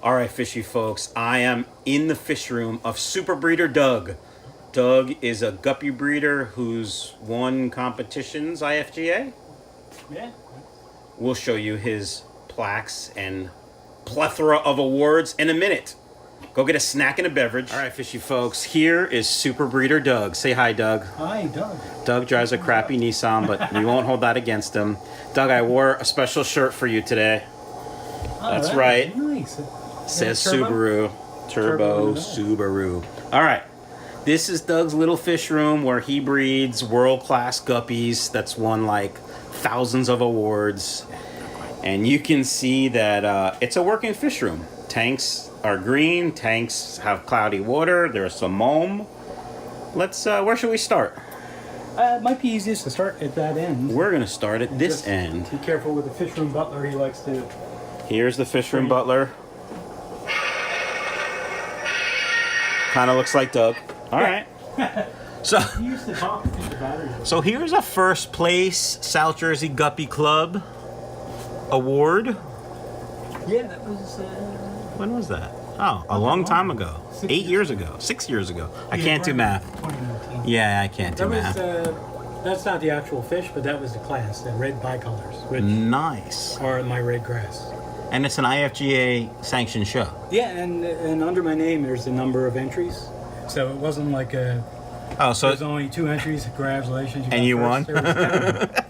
All right, fishy folks, I am in the fish room of super breeder Doug. Doug is a guppy breeder who's won competitions, IFGA. Yeah. We'll show you his plaques and plethora of awards in a minute. Go get a snack and a beverage. All right, fishy folks, here is super breeder Doug. Say hi, Doug. Hi, Doug. Doug drives a crappy Nissan, but we won't hold that against him. Doug, I wore a special shirt for you today. That's right. Nice. Says Turbo? Turbo Subaru. All right. This is Doug's little fish room where he breeds world-class guppies that's won like thousands of awards. And you can see that it's a working fish room. Tanks are green. Tanks have cloudy water. There's some moam. Let's, where should we start? It might be easiest to start at that end. We're going to start at this end. Be careful with the fish room butler. He likes to... Here's the fish room butler. Kind of looks like Doug. All right. So He used to talk to the battery. So here's a first place South Jersey Guppy Club award. Yeah, that was... When was that? Oh, a long time ago. 8 years ago. 6 years ago. I can't do math. 2019. Yeah, I can't do math. That's not the actual fish, but that was the class, the red bicolors, which Nice. are my red grass. And it's an IFGA sanctioned show. Yeah, and under my name, there's a number of entries. So it wasn't like Oh, so there's only 2 entries. Congratulations. And you won? There was 10.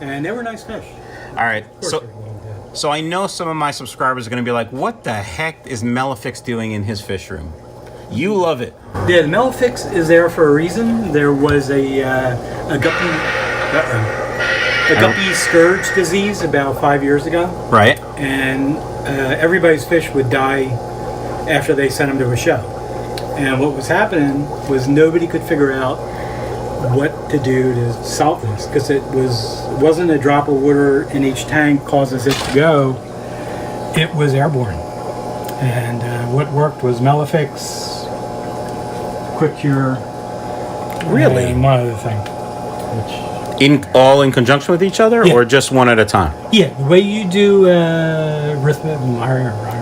And they were nice fish. all right. Of course So they were well dead. so I know some of my subscribers are going to be like, "What the heck is Melifix doing in his fish room?" You love it. Yeah, the Melifix is there for a reason. There was a guppy scourge disease about 5 years ago, Right? and everybody's fish would die after they sent them to a show. And what was happening was nobody could figure out what to do to solve this, because it wasn't a drop of water in each tank causes it to go. It was airborne. And what worked was Melifix, Quick Cure, Really? and one other thing. Which, In conjunction with each other, Yeah. or just one at a time? yeah, the way you do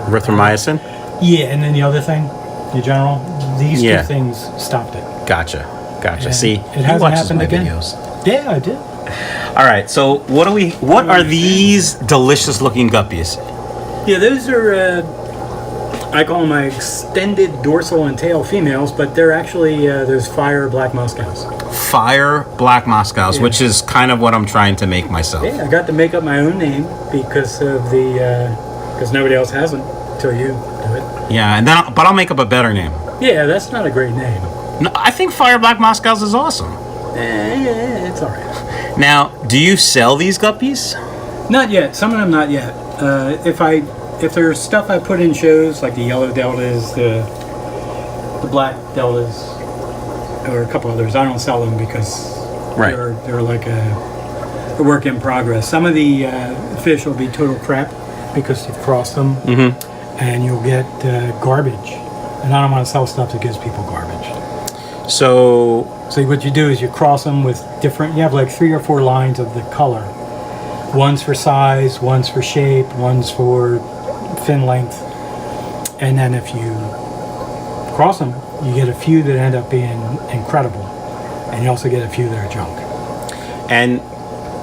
Erythromycin. Yeah, and then the other thing, the general, these Yeah. two things stopped it. Gotcha. And See, it he hasn't watches happened my again. videos. Yeah, I did. All right. So what are these delicious looking guppies? Yeah, those are, I call them my extended dorsal and tail females, but they're actually those fire black Moscows. Fire black Moscows, Yeah. which is kind of what I'm trying to make myself. Yeah, I got to make up my own name because of because nobody else has them until you do it. Yeah, and then I'll make up a better name. Yeah, that's not a great name. No, I think Fire Black Moscows is awesome. Yeah, it's all right. Now, do you sell these guppies? Not yet. Some of them not yet. If there's stuff I put in shows like the yellow deltas, the black deltas, or a couple others, I don't sell them because Right. they're like a work in progress. Some of the fish will be total crap because you've crossed them, and you'll get garbage. And I don't want to sell stuff that gives people garbage. So, So what you do is you cross them with different. You have like 3 or 4 lines of the color. One's for size, one's for shape, one's for fin length. And then if you cross them, you get a few that end up being incredible, and you also get a few that are junk. and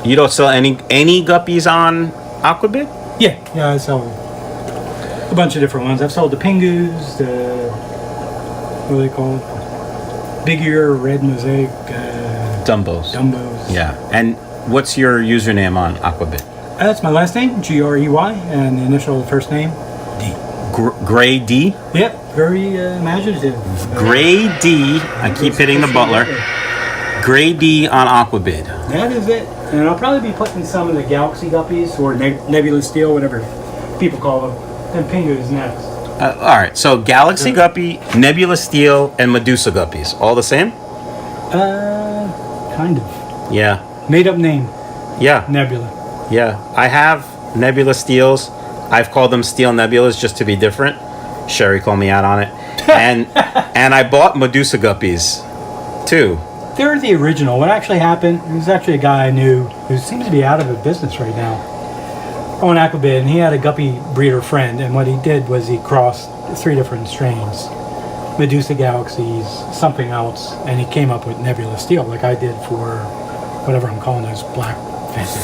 you don't sell any guppies on aquabid? Yeah, I sell a bunch of different ones. I've sold the Pingus, the what are they called? Big ear, red mosaic, Dumbos. Dumbos. Yeah. And what's your username on aquabid? That's my last name, Grey, and the initial of the first name, D. Gray D? Yep, very imaginative. Gray D. I keep hitting the butler. Gray D on aquabid. That is it. And I'll probably be putting some of the Galaxy Guppies, or Nebula Steel, whatever people call them, and Pingus next. All right. So Galaxy Guppy, Nebula Steel, and Medusa Guppies. All the same? Kind of. Yeah. Made up name, Yeah. Nebula. Yeah. I have Nebula Steels. I've called them Steel Nebulas just to be different. Sherry called me out on it. And I bought Medusa Guppies too. They're the original. What actually happened, there's actually a guy I knew who seems to be out of a business right now. on aquabid, and he had a guppy breeder friend, and what he did was he crossed 3 different strains, Medusa galaxies, something else, and he came up with Nebula Steel, like I did for whatever I'm calling those black fancy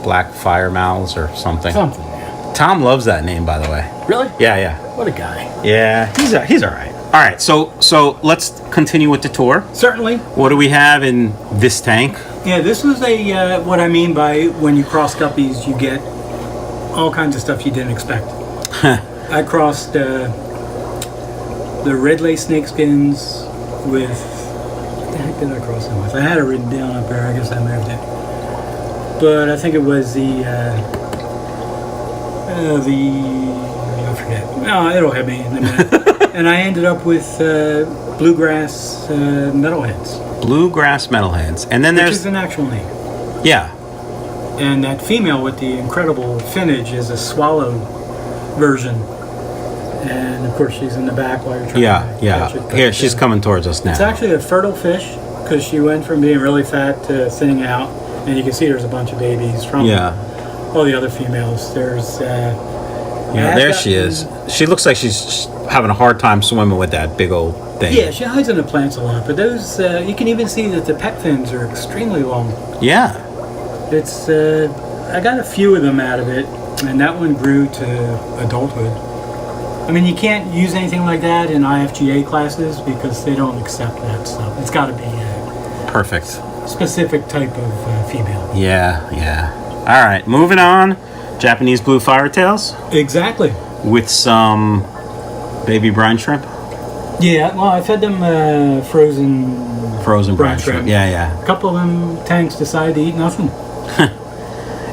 black fire mouths or something. something. Yeah. Tom loves that name, by the way. Really? Yeah. What a guy. Yeah, he's all right. All right, so let's continue with the tour. Certainly. What do we have in this tank? Yeah, this was a what I mean by when you cross guppies, you get all kinds of stuff you didn't expect. I crossed the red lace snakeskins with, what the heck did I cross them with? I had it written down up there, I guess I moved it. But I think it was the I forget. Oh, it'll hit me in a minute. And I ended up with bluegrass metalheads. Bluegrass metalheads. And then Which there's... is an actual name. Yeah. And that female with the incredible finnage is a swallow version. And of course she's in the back while you're trying to catch it. Here, she's coming towards us now. It's actually a fertile fish because she went from being really fat to thinning out. And you can see there's a bunch of babies from all the other females. There's... there she is. She looks like she's having a hard time swimming with that big old thing. Yeah, she hides in the plants a lot. But those, you can even see that the pec fins are extremely long. Yeah. It's, I got a few of them out of it, and that one grew to adulthood. I mean, you can't use anything like that in IFGA classes because they don't accept that stuff. It's got to be a perfect specific type of female. Yeah. All right, moving on. Japanese blue firetails. Exactly. With some baby brine shrimp. Yeah, well, I fed them frozen brine shrimp. Yeah. A couple of them tanks decided to eat nothing.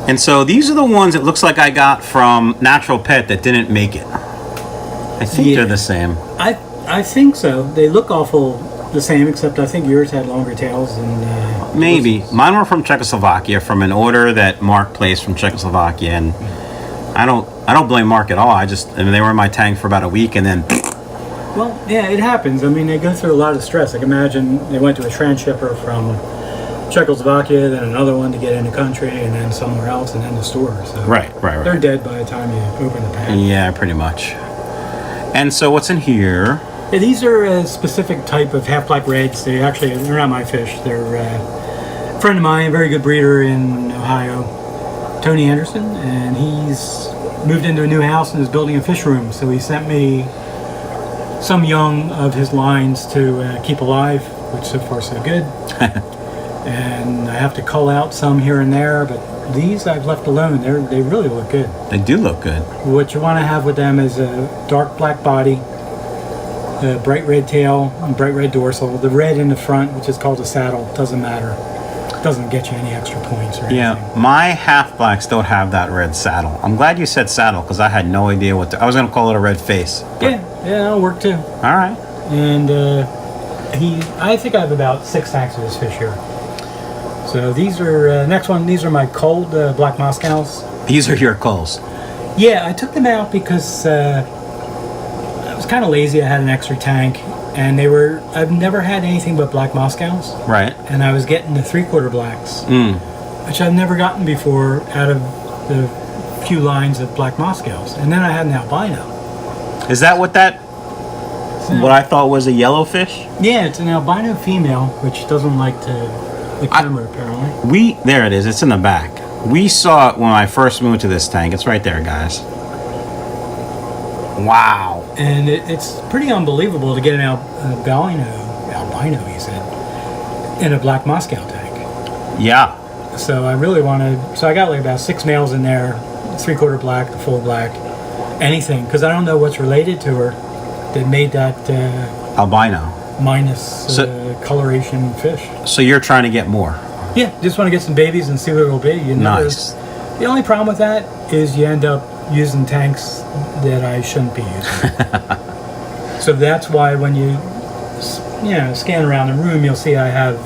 And so these are the ones it looks like I got from Natural Pet that didn't make it. I think they're the same. I think so. They look awful the same, except I think yours had longer tails than maybe. Mine were from Czechoslovakia, from an order that Mark placed from Czechoslovakia, and I don't blame Mark at all. I mean, they were in my tank for about a week, and then... Well, yeah, it happens. I mean, they go through a lot of stress. Like, imagine they went to a transshipper from Czechoslovakia, then another one to get in the country, and then somewhere else, and then the store. So right. They're dead by the time you open the pack. Yeah, pretty much. And so what's in here? Yeah, these are a specific type of half-black reds. They're not my fish. They're a friend of mine, a very good breeder in Ohio, Tony Anderson, and he's moved into a new house and is building a fish room. So he sent me some young of his lines to keep alive, which so far so good. And I have to cull out some here and there, but these I've left alone. They really look good. They do look good. What you want to have with them is a dark black body, a bright red tail, and bright red dorsal. The red in the front, which is called a saddle, doesn't matter. It doesn't get you any extra points or anything. Yeah, my half blacks don't have that red saddle. I'm glad you said saddle because I had no idea I was going to call it a red face. Yeah, that'll work too. All right. And I think I have about 6 tanks of this fish here. So these are next one. These are my cold black Moscows. These are your culls. Yeah, I took them out because I was kind of lazy. I had an extra tank, and I've never had anything but black Moscows. Right. And I was getting the 3/4 blacks, which I've never gotten before out of the few lines of black Moscows. And then I had an albino. Is that what what I thought was a yellow fish? Yeah, it's an albino female, which doesn't like the camera apparently. There it is. It's in the back. We saw it when I first moved to this tank. It's right there, guys. Wow. And it's pretty unbelievable to get an albino, he said, in a black Moscow tank. Yeah. So I really so I got like about 6 males in there, 3/4 black, the full black, anything, because I don't know what's related to her that made that albino minus coloration fish. So you're trying to get more? Yeah, just want to get some babies and see what it'll be. Nice. The only problem with that is you end up using tanks that I shouldn't be using. So that's why when you scan around the room, you'll see I have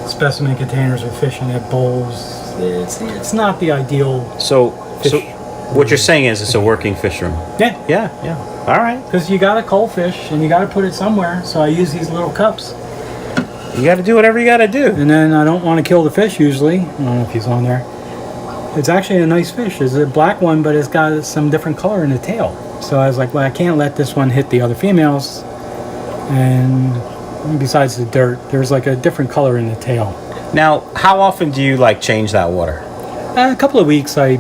specimen containers with fish in it, bowls. It's not the ideal. So what you're saying is it's a working fish room? Yeah. All right. Because you got to cull fish and you got to put it somewhere. So I use these little cups. You got to do whatever you got to do. And then I don't want to kill the fish usually. I don't know if he's on there. It's actually a nice fish. It's a black one, but it's got some different color in the tail. So I was like, well, I can't let this one hit the other females. And besides the dirt, there's like a different color in the tail. Now, how often do you like change that water? A couple of weeks, I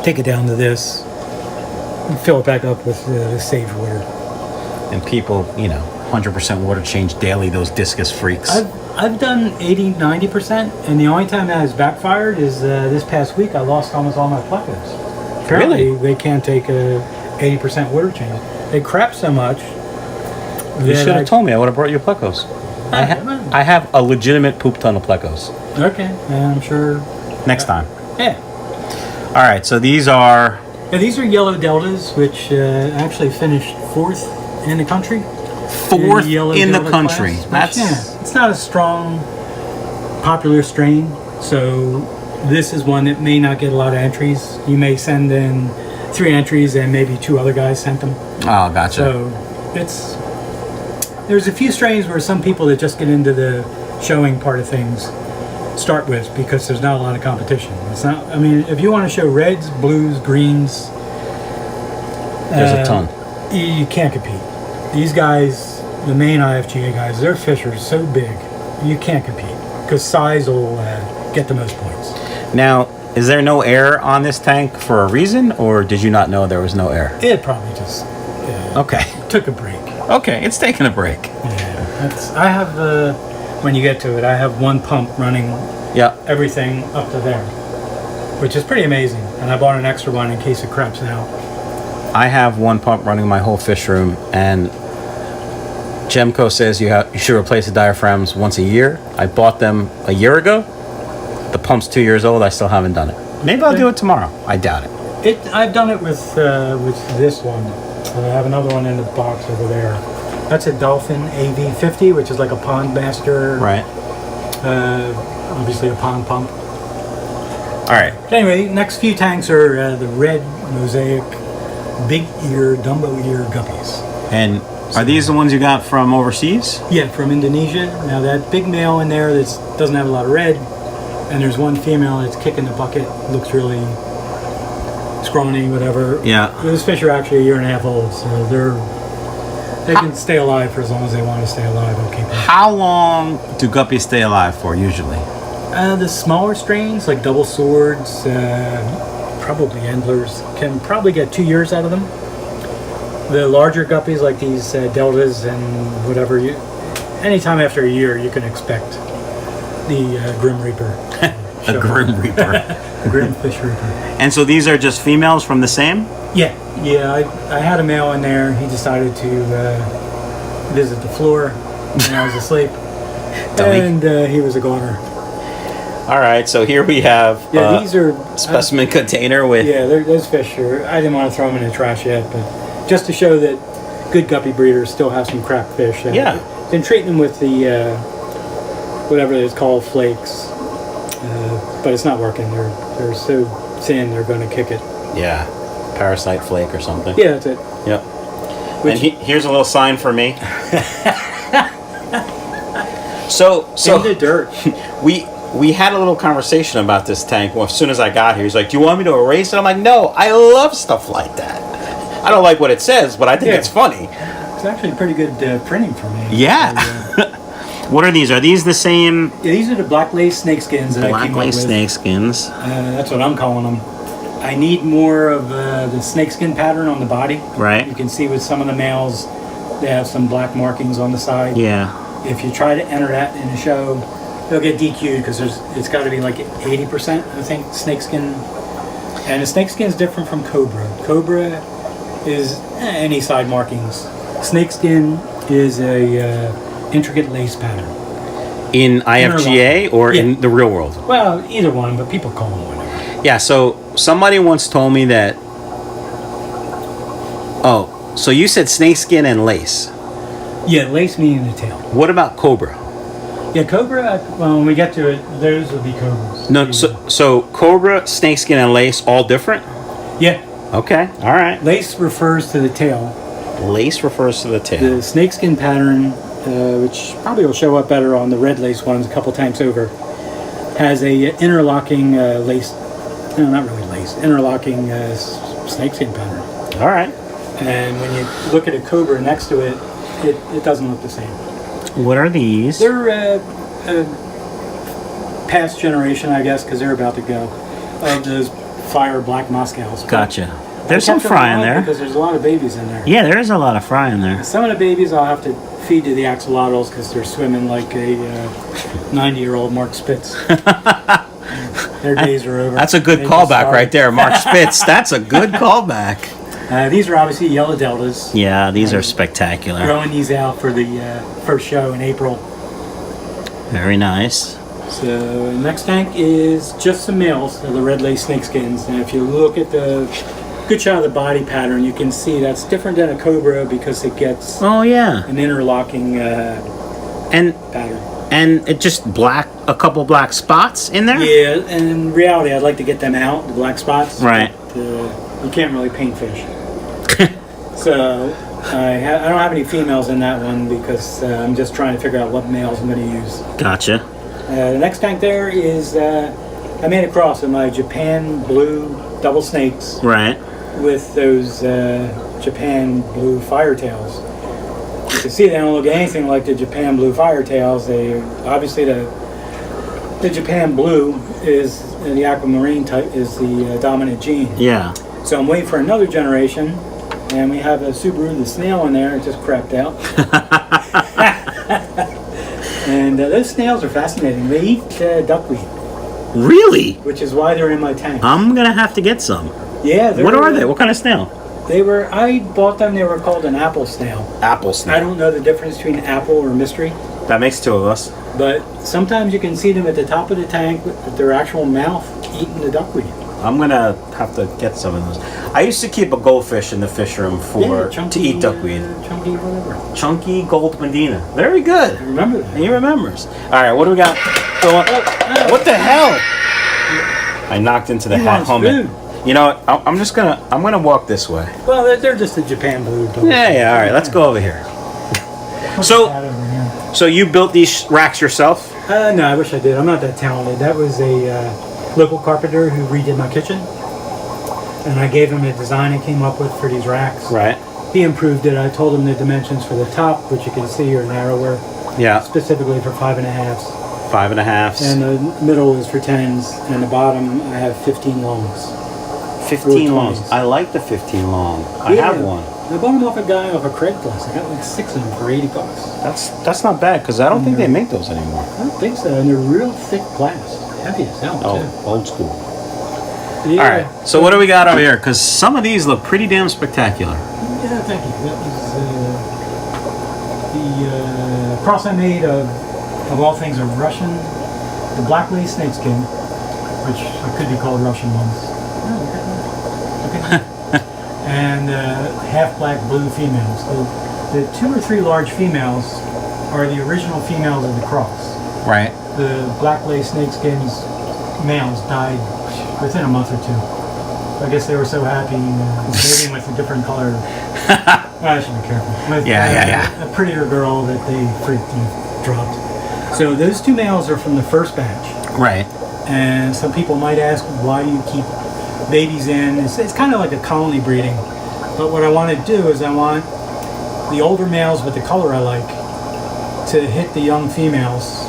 take it down to this and fill it back up with the saved water. And people, 100% water change daily, those discus freaks. I've done 80-90%, and the only time that has backfired is this past week. I lost almost all my plecos. Apparently, Really? they can't take a 80% water change. They crap so much. You should have told me. I would have brought you plecos. I have a legitimate poop ton of plecos. Okay, I'm sure. Next time. Yeah. All right, so these are... Yeah, these are yellow deltas, which actually finished 4th in the country. 4th in the country. Class, it's not a strong, popular strain, so this is one that may not get a lot of entries. You may send in 3 entries, and maybe 2 other guys sent them. Oh, gotcha. So there's a few strains where some people that just get into the showing part of things start with, because there's not a lot of competition. It's not. I mean, if you want to show reds, blues, greens, there's a ton. You can't compete. These guys, the main IFGA guys, their fish are so big, you can't compete, because size will get the most points. Now, is there no air on this tank for a reason, or did you not know there was no air? It probably just Okay. took a break. Okay, it's taking a break. Yeah, I have when you get to it, I have one pump running everything up to there, which is pretty amazing. And I bought an extra one in case it craps out. I have one pump running my whole fish room, and Gemco says you should replace the diaphragms once a year. I bought them a year ago. The pump's 2 years old. I still haven't done it. Maybe I'll do it tomorrow. I doubt it. I've done it with this one. I have another one in the box over there. That's a Dolphin AV50, which is like a Pond Master. Right. Obviously a pond pump. All right. Anyway, next few tanks are the red mosaic big ear, Dumbo ear guppies. And are these the ones you got from overseas? Yeah, from Indonesia. Now that big male in there that doesn't have a lot of red, and there's one female that's kicking the bucket, looks really scrawny, whatever. Yeah. Those fish are actually 1.5 years old, so they can stay alive for as long as they want to stay alive. They'll keep them. How long do guppies stay alive for usually? The smaller strains, like double swords, probably endlers, can probably get 2 years out of them. The larger guppies, like these deltas and whatever, anytime after a year, you can expect the Grim Reaper. The Grim Reaper. The Grim Fish Reaper. And so these are just females from the same? Yeah. I had a male in there. He decided to visit the floor when I was asleep. And he was a goner. All right, so here we have these are specimen container with... Yeah, those fish are... I didn't want to throw them in the trash yet, but just to show that good guppy breeders still have some crap fish. Yeah. Been treating them with the... whatever it's called, flakes. But it's not working. They're so thin, they're going to kick it. Yeah, parasite flake or something. Yeah, that's it. Yep. And here's a little sign for me. So in the dirt. We had a little conversation about this tank. Well, as soon as I got here, he's like, "Do you want me to erase it?" I'm like, "No, I love stuff like that. I don't like what it says, but I think it's funny." It's actually pretty good printing for me. Yeah. What are these? Are these the same? Yeah, these are the black lace snakeskins that I came up with. Black lace snakeskins. That's what I'm calling them. I need more of the snakeskin pattern on the body. Right. You can see with some of the males, they have some black markings on the side. Yeah. If you try to enter that in a show, they'll get DQ'd because it's got to be like 80%, I think, snakeskin. And a snakeskin is different from cobra. Cobra is any side markings. Snakeskin is a intricate lace pattern. In IFGA or in the real world? Well, either one, but people call them whatever. Yeah, so somebody once told me that... Oh, so you said snakeskin and lace. Yeah, lace meaning the tail. What about cobra? Yeah, cobra, well, when we get to it, those will be cobras. No, so cobra, snakeskin, and lace, all different? Yeah. Okay, all right. Lace refers to the tail. Lace refers to the tail. The snakeskin pattern, which probably will show up better on the red lace ones a couple tanks over, has a interlocking lace no, not really lace, interlocking snakeskin pattern. All right. And when you look at a cobra next to it, it doesn't look the same. What are these? They're past generation, I guess, because they're about to go, of those fire black Moscows. Gotcha. There's some fry in there. Because there's a lot of babies in there. Yeah, there is a lot of fry in there. Some of the babies I'll have to feed to the axolotls because they're swimming like a 90-year-old Mark Spitz. Their days are over. That's a good callback right there, Mark Spitz. That's a good callback. These are obviously yellow deltas. Yeah, these are spectacular. Growing these out for the first show in April. Very nice. So next tank is just some males of the red lace snakeskins. And if you look at the good shot of the body pattern, you can see that's different than a cobra because it gets an interlocking pattern. And it just a couple black spots in there? Yeah, and in reality, I'd like to get them out, the black spots. Right. But, you can't really paint fish. So I don't have any females in that one because I'm just trying to figure out what males I'm going to use. Gotcha. The next tank there is, I made a cross of my Japan blue double snakes. Right. With those Japan blue firetails. You can see they don't look anything like the Japan blue firetails. They obviously the Japan blue is the aquamarine type is the dominant gene. Yeah. So I'm waiting for another generation, and we have a Subaru the snail in there. It just crapped out. And those snails are fascinating. They eat duckweed. Really? Which is why they're in my tank. I'm gonna have to get some. Yeah. What are they? What kind of snail? I bought them, they were called an apple snail. Apple snail. I don't know the difference between apple or mystery. That makes two of us. But sometimes you can see them at the top of the tank with their actual mouth eating the duckweed. I'm gonna have to get some of those. I used to keep a goldfish in the fish room to eat duckweed. Chunky whatever. Chunky gold Medina. Very good. I remember that. He remembers. All right, what do we got going? What the hell? I knocked into the hat helmet. You know what? I'm gonna walk this way. Well, they're just a Japan blue. Yeah. All right, let's go over here. So you built these racks yourself? No, I wish I did. I'm not that talented. That was a local carpenter who redid my kitchen, and I gave him a design I came up with for these racks. Right. He improved it. I told him the dimensions for the top, which you can see are narrower. Yeah. Specifically for 5.5s. 5.5s. And the middle is for 10s, and the bottom I have 15 longs. 15 longs. I like the 15 long. I have one. I bought them off a guy off a Craigslist. I got like 6 of them for $80. That's not bad because I don't think they make those anymore. I don't think so, and they're real thick glass. Heavy as hell, too. Old school. Yeah. All right, so what do we got over here? Because some of these look pretty damn spectacular. Yeah, thank you. That was the cross I made of all things of Russian, the black lace snakeskin, which could be called Russian ones. And half black blue females. The 2 or 3 large females are the original females of the cross. Right. The black lace snakeskins males died within a month or 2. I guess they were so happy mating with a different color. I should be careful. With, a prettier girl that they freaked and dropped. So those 2 males are from the first batch. Right. And some people might ask, why do you keep babies in? It's kind of like a colony breeding. But what I want to do is I want the older males with the color I like to hit the young females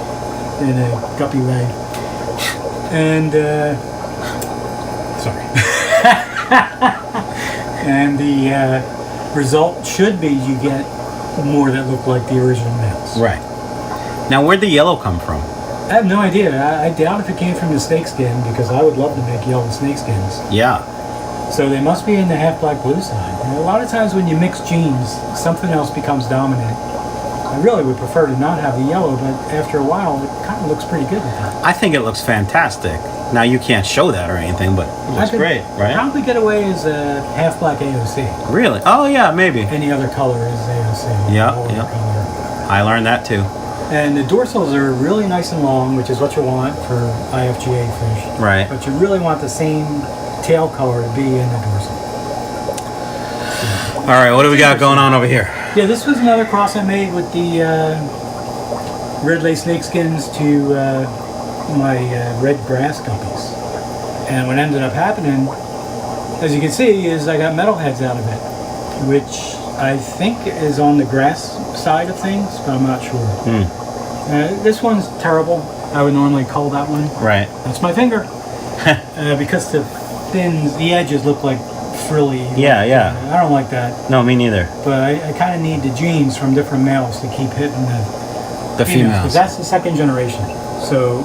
in a guppy way. And, sorry. And the result should be you get more that look like the original males. Right. Now, where'd the yellow come from? I have no idea. I doubt if it came from the snakeskin because I would love to make yellow snakeskins. Yeah. So they must be in the half black blue side. And a lot of times when you mix genes, something else becomes dominant. I really would prefer to not have the yellow, but after a while, it kind of looks pretty good with that. I think it looks fantastic. Now, you can't show that or anything, but it looks great, right? Probably get away as a half black AOC. Really? Oh, yeah, maybe. Any other color is AOC. Yeah. I learned that too. And the dorsals are really nice and long, which is what you want for IFGA fish. Right. But you really want the same tail color to be in the dorsal. All right, what do we got going on over here? Yeah, this was another cross I made with the red lace snakeskins to my red grass guppies. And what ended up happening, as you can see, is I got metalheads out of it, which I think is on the grass side of things, but I'm not sure. This one's terrible. I would normally cull that one. Right. That's my finger. Because the edges look like frilly. Yeah, yeah. I don't like that. No, me neither. But I kind of need the genes from different males to keep hitting the females. Because that's the second generation. So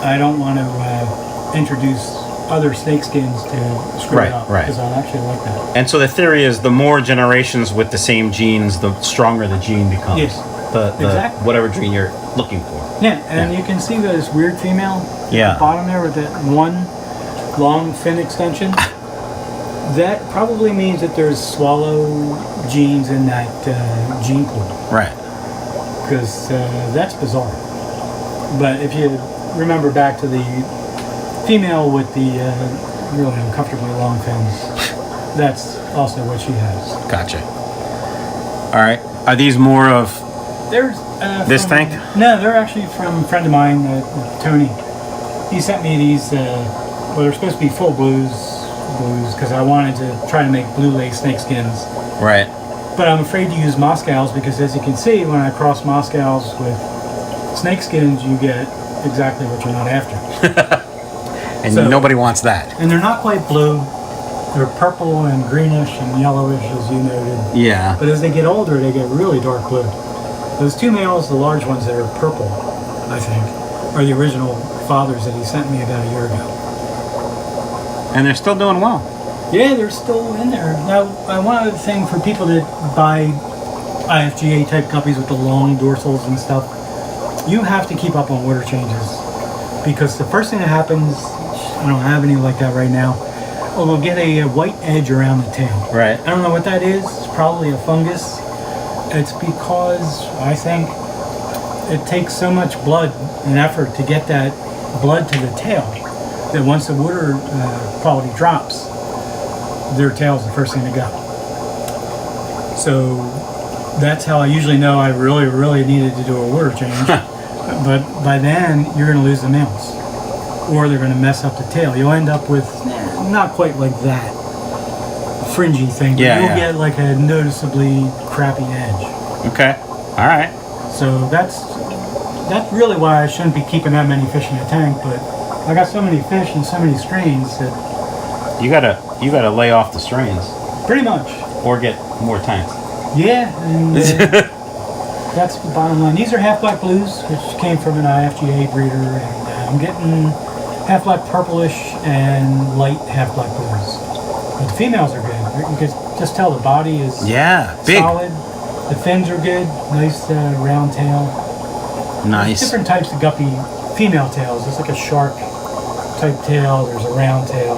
I don't want to introduce other snake skins to screw it up. Right. Because I actually like that. And so the theory is the more generations with the same genes, the stronger the gene becomes. Yes. Exactly. Whatever gene you're looking for. Yeah, and you can see this weird female at the bottom there with that one long fin extension. That probably means that there's swallow genes in that gene pool. Right. Because that's bizarre. But if you remember back to the female with the really uncomfortably long fins, that's also what she has. Gotcha. All right. Are these more of There's this tank? No, they're actually from a friend of mine, Tony. He sent me these, well, they're supposed to be full blues, because I wanted to try to make blue lace snake skins. Right. But I'm afraid to use Moscows because, as you can see, when I cross Moscows with snake skins, you get exactly what you're not after. And nobody wants that. And they're not quite blue. They're purple and greenish and yellowish, as you noted. Yeah. But as they get older, they get really dark blue. Those two males, the large ones that are purple, I think, are the original fathers that he sent me about a year ago. And they're still doing well. Yeah, they're still in there. Now, one other thing for people that buy IFGA type guppies with the long dorsals and stuff, you have to keep up on water changes. Because the first thing that happens, I don't have any like that right now, we'll get a white edge around the tail. Right. I don't know what that is. It's probably a fungus. It's because, I think, it takes so much blood and effort to get that blood to the tail that once the water quality drops, their tail's the first thing to go. So that's how I usually know I really, really needed to do a water change. But by then, you're going to lose the males. Or they're going to mess up the tail. You'll end up with, not quite like that fringy thing, but you'll get like a noticeably crappy edge. Okay. All right. So that's really why I shouldn't be keeping that many fish in a tank, but I got so many fish and so many strains that you gotta lay off the strains. Pretty much. Or get more tanks. Yeah, and that's the bottom line. These are half black blues, which came from an IFGA breeder, and I'm getting half black purplish and light half black blues. But the females are good. You can just tell the body is big. solid. The fins are good, nice round tail. Nice. There's different types of guppy female tails. There's like a shark type tail, there's a round tail,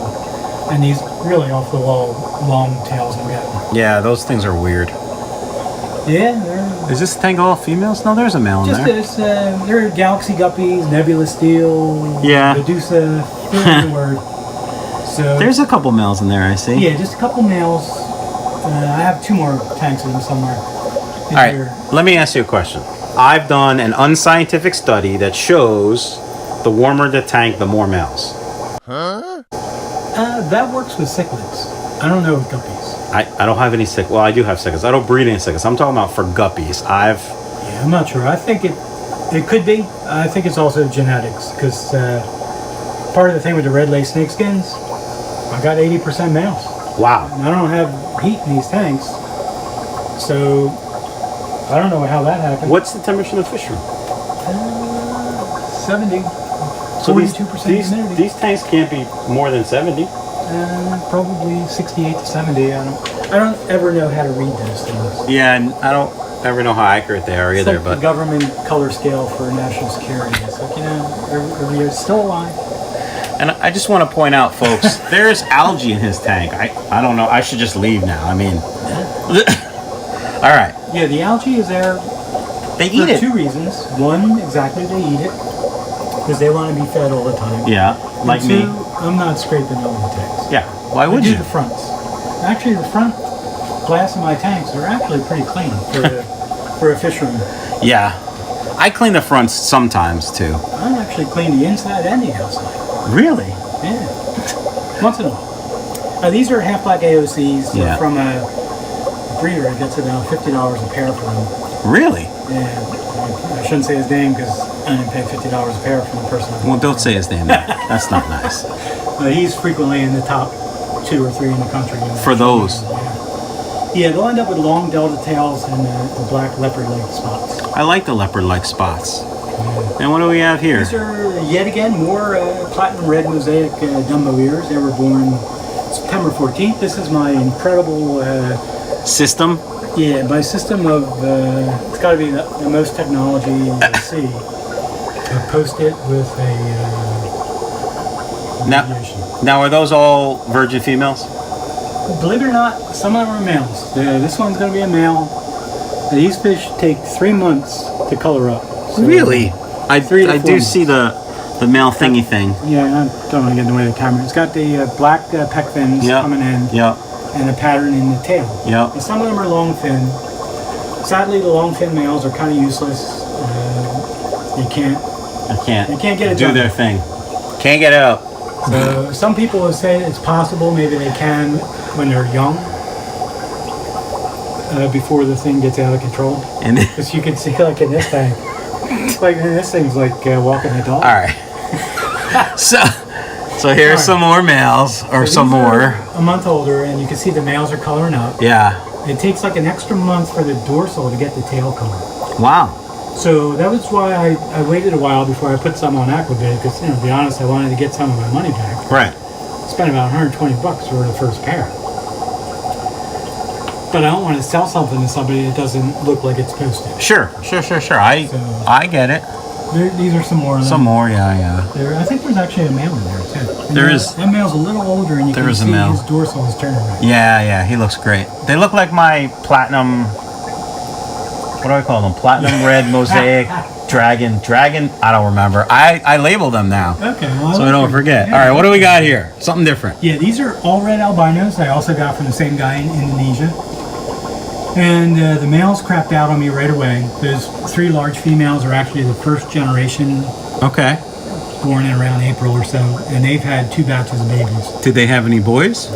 and these really off the wall long tails I'm getting. Yeah, those things are weird. Yeah, they're... Is this tank all females? No, there's a male in there. Just they're Galaxy Guppies, Nebula Steel, Medusa, word. So there's a couple males in there, I see. Yeah, just a couple males. I have 2 more tanks of them somewhere. All right, let me ask you a question. I've done an unscientific study that shows the warmer the tank, the more males. Huh? That works with cichlids. I don't know with guppies. I don't have any well, I do have cichlids. I don't breed any cichlids. I'm talking about for guppies. Yeah, I'm not sure. I think it could be. I think it's also genetics, because part of the thing with the red lace snake skins, I got 80% males. Wow. And I don't have heat in these tanks, so I don't know how that happened. What's the temperature of the fish room? 70. So 42% humidity. These tanks can't be more than 70. Probably 68 to 70. I don't ever know how to read those things. Yeah, and I don't ever know how accurate they are either. Like but the government color scale for national security. It's like, we're still alive. And I just want to point out, folks, there's algae in his tank. I don't know. I should just leave now. I mean, all right. Yeah, the algae is there. They eat it. For 2 reasons. One, exactly, they eat it because they want to be fed all the time. Yeah, like me. I'm not scraping all the tanks. Yeah, why would you? I do the fronts. Actually, the front glass of my tanks are actually pretty clean for a fish room. Yeah, I clean the fronts sometimes too. I actually clean the inside and the outside. Really? Yeah. Once in a while. These are half black AOCs. They're from a breeder. It gets about $50 a pair for them. Really? Yeah. I shouldn't say his name because I didn't pay $50 a pair from the person. Well, don't say his name. That's not nice. He's frequently in the top 2 or 3 in the country. For those. Yeah, they'll end up with long delta tails and the black leopard-like spots. I like the leopard-like spots. And what do we have here? These are, yet again, more platinum red mosaic Dumbo ears. They were born September 14th. This is my incredible... system? Yeah, my system of... it's got to be the most technology you'll see. I post it with a... Now, are those all virgin females? Believe it or not, some of them are males. This one's going to be a male. These fish take 3 months to color up. So Really? I do see the male thingy thing. Yeah, I don't want to get in the way of the camera. It's got the black pec fins coming in. Yep. And a pattern in the tail. Yep. And some of them are long fin. Sadly, the long fin males are kind of useless. They can't get it do done. their thing. Can't get it up. So some people have said it's possible. Maybe they can when they're young, before the thing gets out of control. And Because you can see, like in this thing, this thing's like walking a dog. all right. So here's some more males, or So some these more. are a month older, and you can see the males are coloring up. Yeah. It takes like an extra month for the dorsal to get the tail color. Wow. So that was why I waited a while before I put some on aquabid, because, to be honest, I wanted to get some of my money back. Right. Spent about $120 for the first pair. But I don't want to sell something to somebody that doesn't look like it's posted. Sure. I get it. These are some more of them. Some more, yeah. I think there's actually a male in there too. And There is. That male's a little older, and you There can is a see male. his dorsal is turning right. Yeah, he looks great. They look like my platinum, what do I call them? Platinum red mosaic dragon. I don't remember. I label them now. Okay, well, So I don't forget. Yeah. All right, what do we got here? Something different. Yeah, these are all red albinos. I also got from the same guy in Indonesia. And the males crapped out on me right away. Those 3 large females are actually the first generation, Okay. born in around April or so, and they've had 2 batches of babies. Did they have any boys?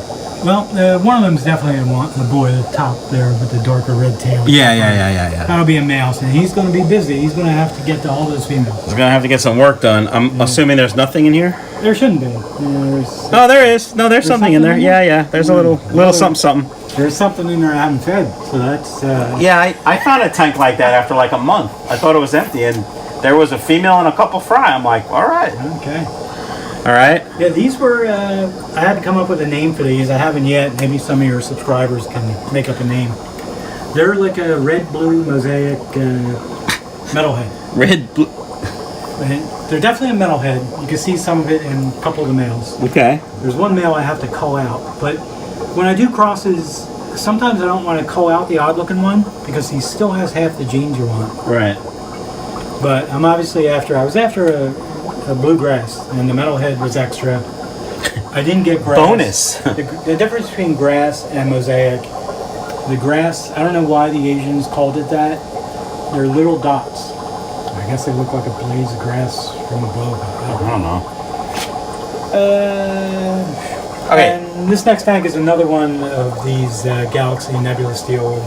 Well, one of them is definitely the boy, the top there with the darker red tail. Yeah. That'll be a male, so he's going to be busy. He's going to have to get to all those females. He's gonna have to get some work done. I'm assuming there's nothing in here. There shouldn't be. Oh, there is. No, there's something in there. something in there? Yeah. There's a little something. There's something in there I haven't fed, so that's... Yeah, I found a tank like that after like a month. I thought it was empty, and there was a female and a couple fry. I'm like, all right. Okay. All right. Yeah, these were... I had to come up with a name for these. I haven't yet. Maybe some of your subscribers can make up a name. They're like a red-blue mosaic metalhead. Red, blue. And they're definitely a metalhead. You can see some of it in a couple of the males. Okay. There's one male I have to cull out, but when I do crosses, sometimes I don't want to cull out the odd-looking one because he still has half the genes you want. Right. But I'm obviously after. I was after a bluegrass, and the metalhead was extra. I didn't get grass. Bonus. The difference between grass and mosaic, the grass, I don't know why the Asians called it that. They're little dots. I guess they look like a blaze of grass from above. I don't know. Okay. And this next tank is another one of these Galaxy Nebula Steel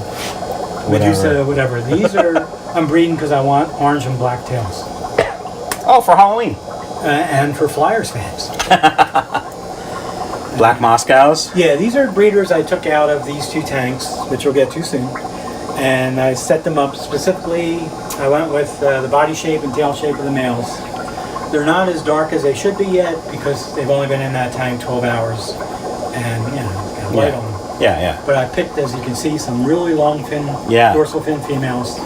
Medusa, whatever. These are, I'm breeding because I want orange and black tails. Oh, for Halloween. And for Flyers fans. Black Moscows. Yeah, these are breeders I took out of these 2 tanks, which you'll get to soon. And I set them up specifically. I went with the body shape and tail shape of the males. They're not as dark as they should be yet because they've only been in that tank 12 hours. And, got light on them. Yeah. But I picked, as you can see, some really long fin, dorsal fin females,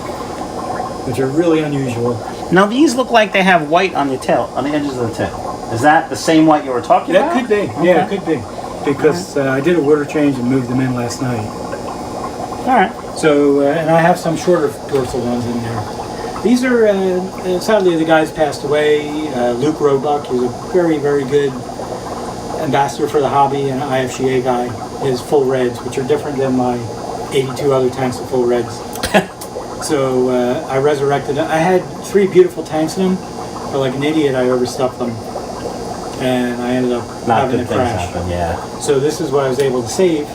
which are really unusual. Now these look like they have white on the tail, on the edges of the tail. Is that the same white you were talking about? That could be. Okay. Yeah, it could be. Because I did a water change and moved them in last night. All right. So, and I have some shorter dorsal ones in there. These are, sadly the guy's passed away. Luke Roebuck, he was a very, very good ambassador for the hobby and an IFGA guy. His full reds, which are different than my 82 other tanks of full reds. So I resurrected them. I had 3 beautiful tanks in them, but like an idiot I overstuffed them. and I ended up Not having good a things crash. happen, yeah. So this is what I was able to save,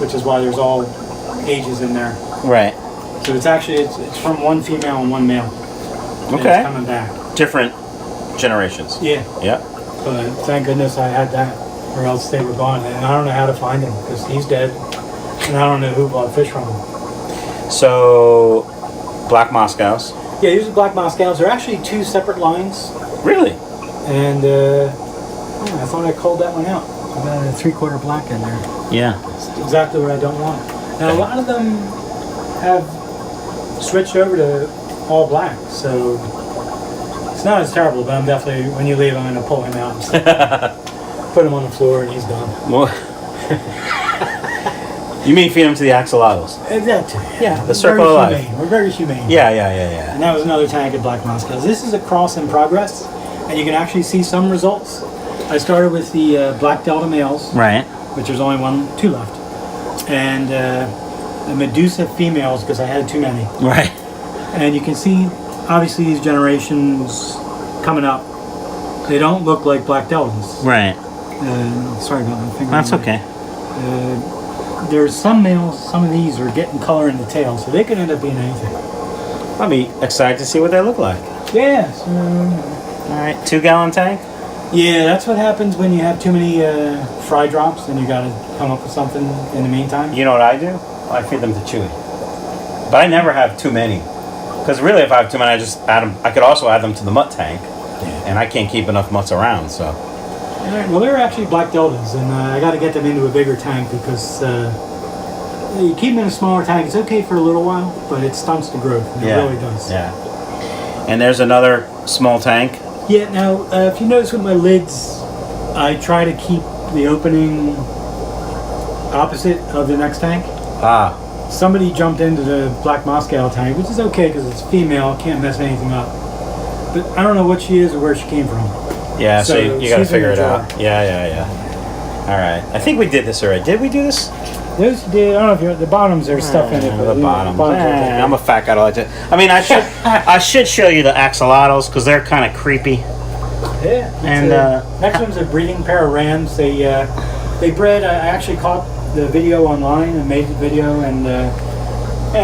which is why there's all ages in there. Right. So it's actually it's from one female and one male. And Okay. it's coming back. Different generations. Yeah. Yeah. But thank goodness I had that, or else they were gone. And I don't know how to find him because he's dead, and I don't know who bought fish from him. So, black Moscows. Yeah, these are black Moscows. They're actually two separate lines, Really? and yeah, I thought I called that one out. About a 3/4 black in there. Yeah. It's exactly what I don't want. Now a lot of them have switched over to all black, so it's not as terrible. But I'm definitely, when you leave, I'm going to pull him out and put him on the floor, and he's done. Well, you mean feed them to the axolotls? That too. Yeah, the We're circle very of life. humane. We're very humane. Yeah, yeah, yeah, yeah. And that was another tank of black Moscows. This is a cross in progress, and you can actually see some results. I started with the black Delta males, Right. which there's only two left, and the Medusa females because I had too many. Right. And you can see, obviously, these generations coming up, they don't look like black Deltas. Right. Sorry about my finger. That's okay. There's some males, some of these are getting color in the tail, so they could end up being anything. I'll be excited to see what they look like. Yeah. All right, 2-gallon tank. Yeah, that's what happens when you have too many fry drops and you got to come up with something in the meantime. You know what I do? I feed them to Chewy. But I never have too many. Because really, if I have too many, I just add them. I could also add them to the mutt tank. And I can't keep enough mutts around, so. All right, well, they're actually black Deltas, and I got to get them into a bigger tank because you keep them in a smaller tank. It's okay for a little while, but it stunts the growth. It really does. Yeah. And there's another small tank. Yeah, now, if you notice with my lids, I try to keep the opening opposite of the next tank. Ah. Somebody jumped into the black Moscow tank, which is okay because it's female, can't mess anything up. But I don't know what she is or where she came from. Yeah, so you got to she's in figure the it out. jar. Yeah. All right. I think we did this already. Did we do this? Those did. I don't know if you're the bottoms. There's stuff in it. But The bottoms. are okay. I'm a fat guy. I like it. I mean, I should show you the axolotls because they're kind of creepy. Yeah. And next one's a breeding pair of rams. They bred. I actually caught the video online and made the video and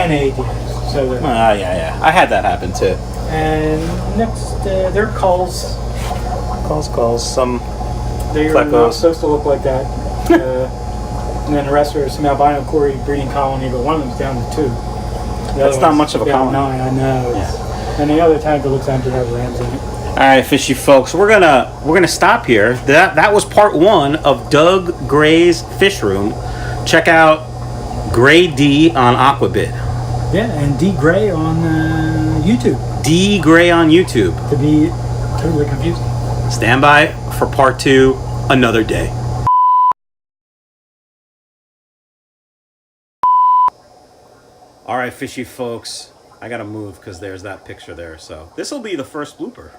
they did. So yeah. I had that happen too. and next they're culls. Calls. Some They're Flecos. not supposed to look like that. And then the rest are some albino Cory breeding colony, but one of them's down to 2. That's not much of a colony. 9, I know. And the other tank that looks empty has rams in it. All right, fishy folks, we're gonna stop here. That was part 1 of Doug Gray's fish room. Check out Gray D on Aquabid. Yeah, and D Gray on YouTube. D Gray on YouTube. To be totally confusing. Stand by for part 2 another day. All right, fishy folks, I gotta move because there's that picture there. So this will be the first blooper.